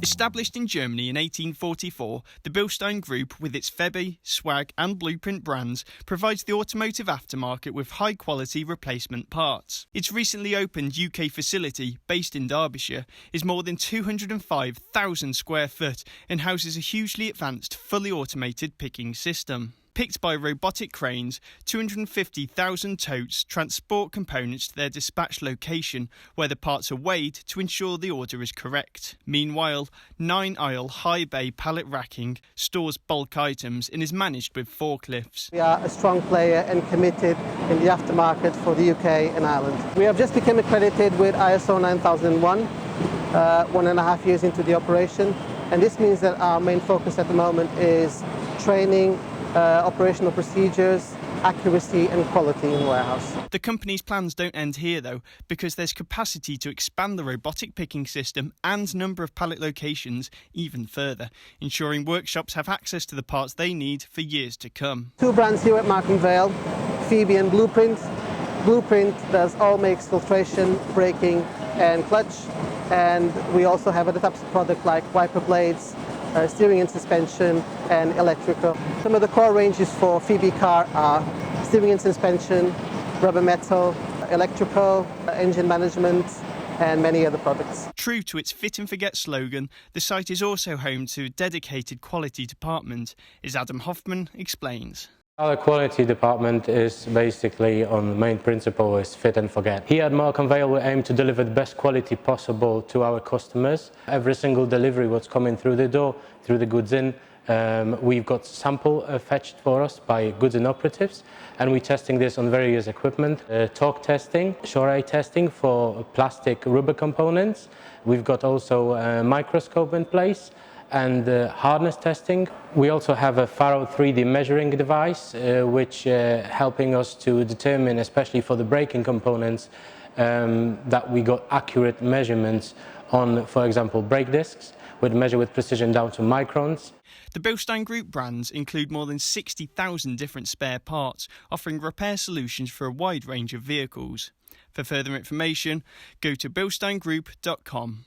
Established in Germany in 1844, the Bilstein Group, with its Febi, Swag and Blueprint brands, provides the automotive aftermarket with high-quality replacement parts. Its recently opened UK facility, based in Derbyshire, is more than 205,000 square foot and houses a hugely advanced, fully automated picking system. Picked by robotic cranes, 250,000 totes transport components to their dispatch location, where the parts are weighed to ensure the order is correct. Meanwhile, 9-aisle high bay pallet racking stores bulk items and is managed with forklifts. We are a strong player and committed in the aftermarket for the UK and Ireland. We have just become accredited with ISO 9001, 1.5 years into the operation, and this means that our main focus at the moment is training, operational procedures, accuracy and quality in warehouse. The company's plans don't end here though, because there's capacity to expand the robotic picking system and number of pallet locations even further, ensuring workshops have access to the parts they need for years to come. Two brands here at Markham Vale, Febi and Blueprint. Blueprint does all makes filtration, braking and clutch, and we also have other types of product like wiper blades, steering and suspension and electrical. Some of the core ranges for Febi car are steering and suspension, rubber metal, electrical, engine management and many other products. True to its fit and forget slogan, the site is also home to a dedicated quality department, as Adam Hoffman explains. Our quality department is basically on the main principle is fit and forget. Here at Markham Vale we aim to deliver the best quality possible to our customers. Every single delivery what's coming through the door, through the goods in, we've got sample fetched for us by goods in operatives, and we're testing this on various equipment. Torque testing, Shore testing for plastic rubber components. We've got also a microscope in place and hardness testing. We also have a Faro 3D measuring device which helping us to determine, especially for the braking components, that we got accurate measurements on, for example, brake discs, with measure with precision down to microns. The Bilstein Group brands include more than 60,000 different spare parts, offering repair solutions for a wide range of vehicles. For further information, go to bilsteingroup.com.